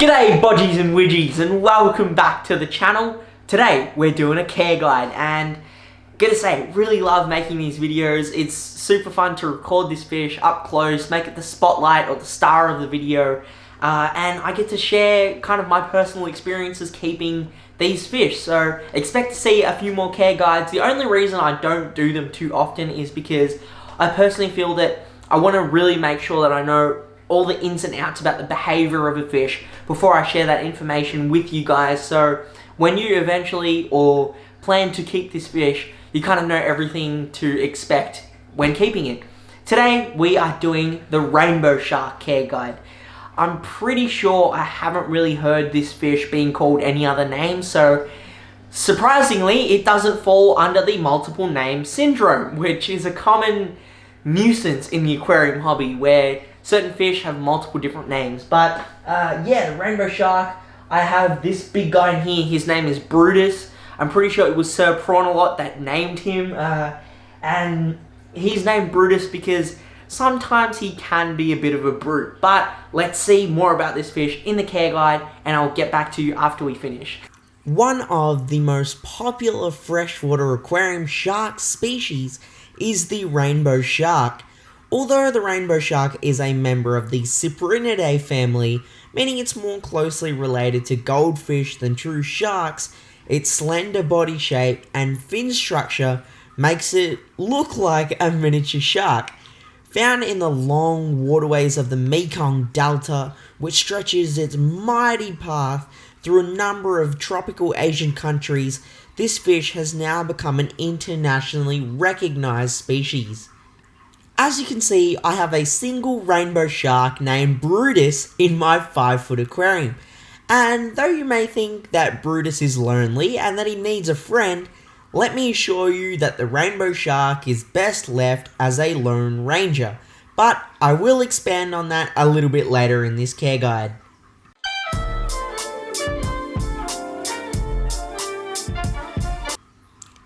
G'day Bodgies and Widgies and welcome back to the channel. Today we're doing a care guide and gotta say, really love making these videos. It's super fun to record this fish up close, make it the spotlight or the star of the video, and I get to share kind of my personal experiences keeping these fish. So expect to see a few more care guides. The only reason I don't do them too often is because I personally feel that I want to really make sure that I know all the ins and outs about the behavior of a fish before I share that information with you guys. So when you eventually or plan to keep this fish, you kind of know everything to expect when keeping it. Today we are doing the rainbow shark care guide. I'm pretty sure I haven't really heard this fish being called any other name, so surprisingly it doesn't fall under the multiple name syndrome, which is a common nuisance in the aquarium hobby where certain fish have multiple different names. But yeah, the rainbow shark, I have this big guy in here. His name is Brutus. I'm pretty sure it was Sir Prawn-a-Lot that named him, and he's named Brutus because sometimes he can be a bit of a brute. But let's see more about this fish in the care guide and I'll get back to you after we finish. One of the most popular freshwater aquarium shark species is the rainbow shark. Although the rainbow shark is a member of the Cyprinidae family, meaning it's more closely related to goldfish than true sharks, its slender body shape and fin structure makes it look like a miniature shark. Found in the long waterways of the Mekong Delta, which stretches its mighty path through a number of tropical Asian countries, this fish has now become an internationally recognized species. As you can see, I have a single rainbow shark named Brutus in my 5-foot aquarium. And though you may think that Brutus is lonely and that he needs a friend, let me assure you that the rainbow shark is best left as a lone ranger. But I will expand on that a little bit later in this care guide.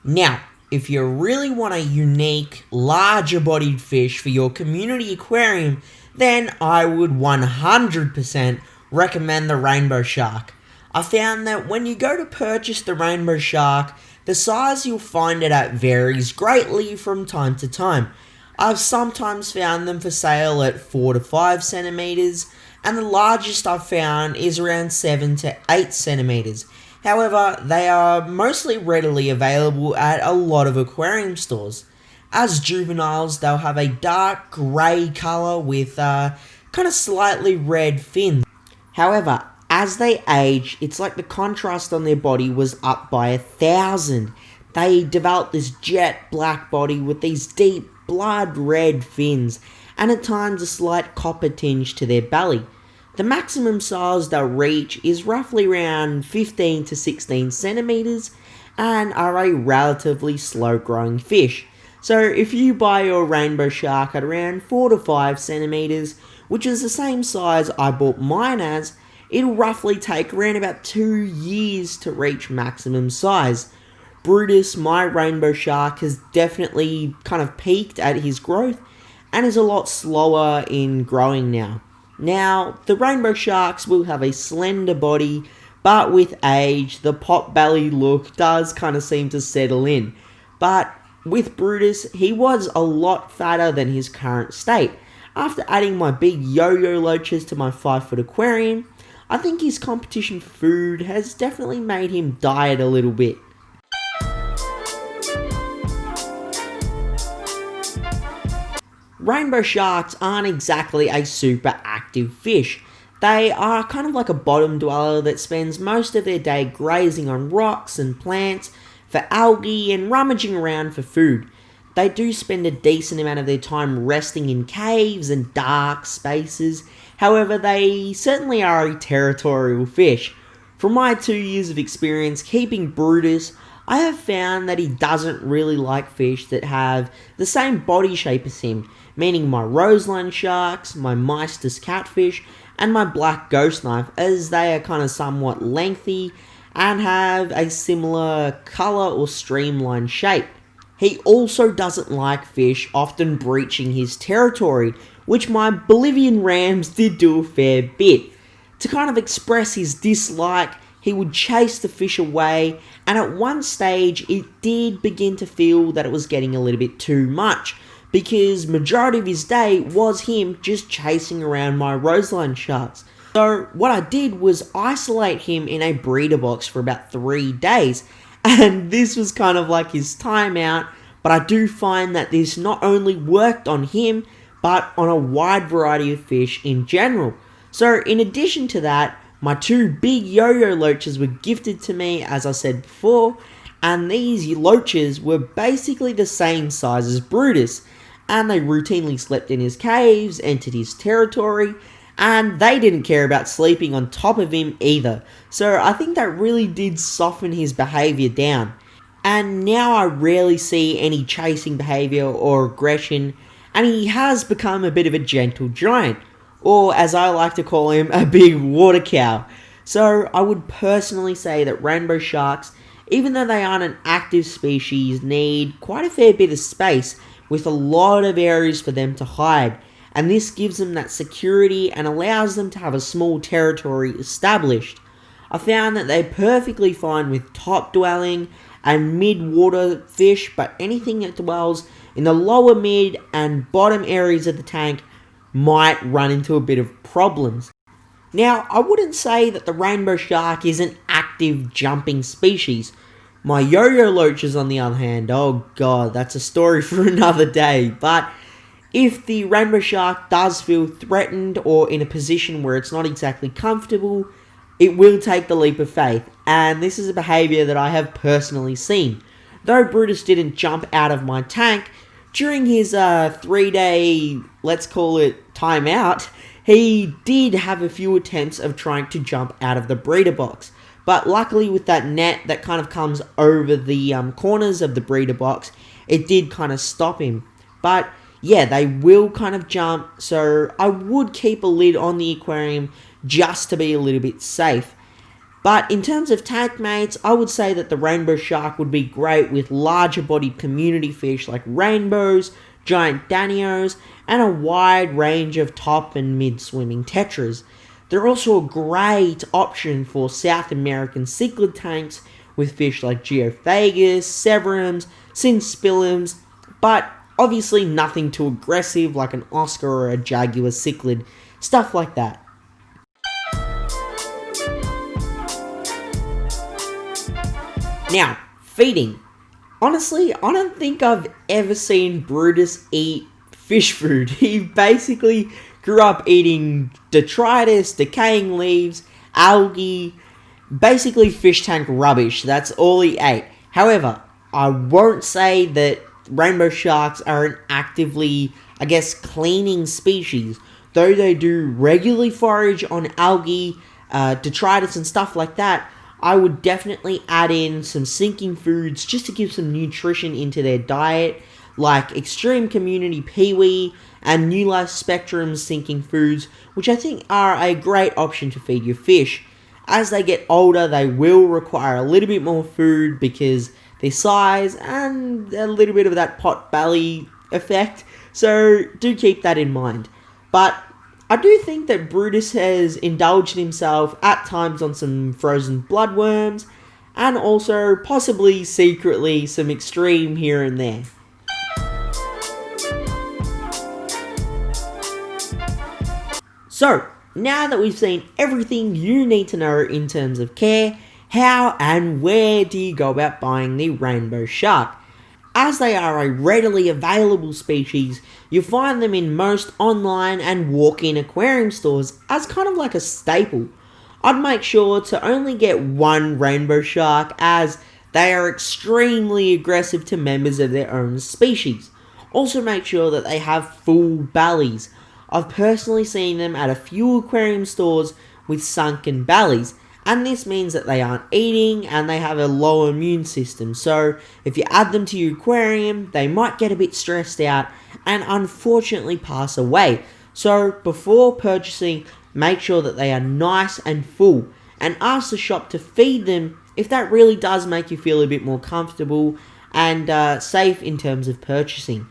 Now, if you really want a unique, larger bodied fish for your community aquarium, then I would 100% recommend the rainbow shark. I found that when you go to purchase the rainbow shark, the size you'll find it at varies greatly from time to time. I've sometimes found them for sale at 4 to 5 centimeters, and the largest I've found is around 7 to 8 centimeters. However, they are mostly readily available at a lot of aquarium stores. As juveniles, they'll have a dark grey colour with kind of slightly red fins. However, as they age, it's like the contrast on their body was up by 1,000. They develop this jet black body with these deep blood red fins, and at times a slight copper tinge to their belly. The maximum size they'll reach is roughly around 15 to 16 centimeters and are a relatively slow growing fish. So if you buy your rainbow shark at around 4 to 5 centimeters, which is the same size I bought mine as, it'll roughly take around about 2 years to reach maximum size. Brutus, my rainbow shark, has definitely kind of peaked at his growth and is a lot slower in growing now. Now, the rainbow sharks will have a slender body, but with age, the pot-belly look does kind of seem to settle in. But with Brutus, he was a lot fatter than his current state. After adding my big yo-yo loaches to my 5-foot aquarium, I think his competition for food has definitely made him diet a little bit. Rainbow sharks aren't exactly a super active fish. They are kind of like a bottom dweller that spends most of their day grazing on rocks and plants for algae and rummaging around for food. They do spend a decent amount of their time resting in caves and dark spaces. However, they certainly are a territorial fish. From my 2 years of experience keeping Brutus, I have found that he doesn't really like fish that have the same body shape as him, meaning my roseline sharks, my Meistus catfish, and my black ghost knife, as they are kind of somewhat lengthy and have a similar colour or streamline shape. He also doesn't like fish often breaching his territory, which my Bolivian rams did do a fair bit. to kind of express his dislike, he would chase the fish away, and at one stage it did begin to feel that it was getting a little bit too much, because majority of his day was him just chasing around my roseline sharks. So what I did was isolate him in a breeder box for about 3 days, and this was kind of like his timeout, but I do find that this not only worked on him, but on a wide variety of fish in general. So in addition to that, my 2 big yo-yo loaches were gifted to me, as I said before, and these loaches were basically the same size as Brutus, and they routinely slept in his caves, entered his territory, and they didn't care about sleeping on top of him either. So I think that really did soften his behaviour down. And now I rarely see any chasing behaviour or aggression, and he has become a bit of a gentle giant, or as I like to call him, a big water cow. So I would personally say that rainbow sharks, even though they aren't an active species, need quite a fair bit of space with a lot of areas for them to hide, and this gives them that security and allows them to have a small territory established. I found that they're perfectly fine with top dwelling and mid-water fish, but anything that dwells in the lower mid and bottom areas of the tank might run into a bit of problems. Now, I wouldn't say that the rainbow shark is an active jumping species. My yo-yo loaches, on the other hand, oh god, that's a story for another day. But if the rainbow shark does feel threatened or in a position where it's not exactly comfortable, it will take the leap of faith, and this is a behaviour that I have personally seen. Though Brutus didn't jump out of my tank, during his 3-day, let's call it timeout, he did have a few attempts of trying to jump out of the breeder box. But luckily with that net that kind of comes over the corners of the breeder box, it did kind of stop him. But yeah, they will kind of jump, so I would keep a lid on the aquarium just to be a little bit safe. But in terms of tank mates, I would say that the rainbow shark would be great with larger bodied community fish like rainbows, giant danios, and a wide range of top and mid swimming tetras. They're also a great option for South American cichlid tanks with fish like geophagus, severums, synspiliums, but obviously nothing too aggressive like an Oscar or a jaguar cichlid, stuff like that. Now, feeding. Honestly, I don't think I've ever seen Brutus eat fish food. He basically grew up eating detritus, decaying leaves, algae, basically fish tank rubbish. That's all he ate. However, I won't say that rainbow sharks are an actively, cleaning species. Though they do regularly forage on algae, detritus and stuff like that, I would definitely add in some sinking foods just to give some nutrition into their diet, like Extreme Community Peewee and New Life Spectrum sinking foods, which I think are a great option to feed your fish. As they get older, they will require a little bit more food because their size and a little bit of that pot belly effect, so do keep that in mind. But I do think that Brutus has indulged himself at times on some frozen bloodworms, and also possibly secretly some extreme here and there. So, now that we've seen everything you need to know in terms of care, how and where do you go about buying the rainbow shark? As they are a readily available species, you find them in most online and walk-in aquarium stores as kind of like a staple. I'd make sure to only get one rainbow shark as they are extremely aggressive to members of their own species. Also make sure that they have full bellies. I've personally seen them at a few aquarium stores with sunken bellies, and this means that they aren't eating and they have a low immune system. So if you add them to your aquarium, they might get a bit stressed out and unfortunately pass away. So before purchasing, make sure that they are nice and full, and ask the shop to feed them if that really does make you feel a bit more comfortable and safe in terms of purchasing.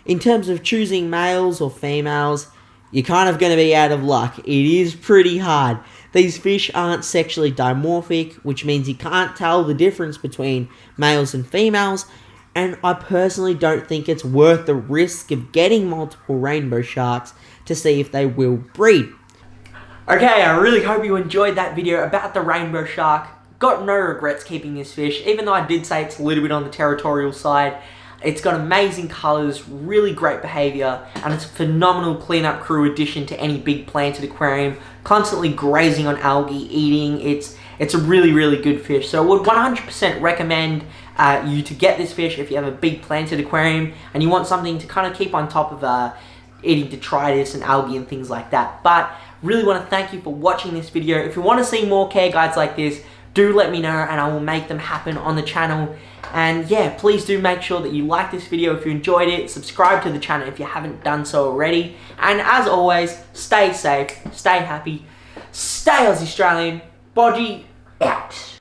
In terms of choosing males or females, you're kind of going to be out of luck. It is pretty hard. These fish aren't sexually dimorphic, which means you can't tell the difference between males and females, and I personally don't think it's worth the risk of getting multiple rainbow sharks to see if they will breed. Okay, I really hope you enjoyed that video about the rainbow shark. Got no regrets keeping this fish, even though I did say it's a little bit on the territorial side. It's got amazing colours, really great behaviour, and it's a phenomenal cleanup crew addition to any big planted aquarium. Constantly grazing on algae, eating. It's a really, really good fish. So I would 100% recommend you to get this fish if you have a big planted aquarium and you want something to kind of keep on top of eating detritus and algae and things like that. But really want to thank you for watching this video. If you want to see more care guides like this, do let me know and I will make them happen on the channel. And yeah, please do make sure that you like this video if you enjoyed it, subscribe to the channel if you haven't done so already, and as always, stay safe, stay happy, stay Aussie Australian, Bodgie out.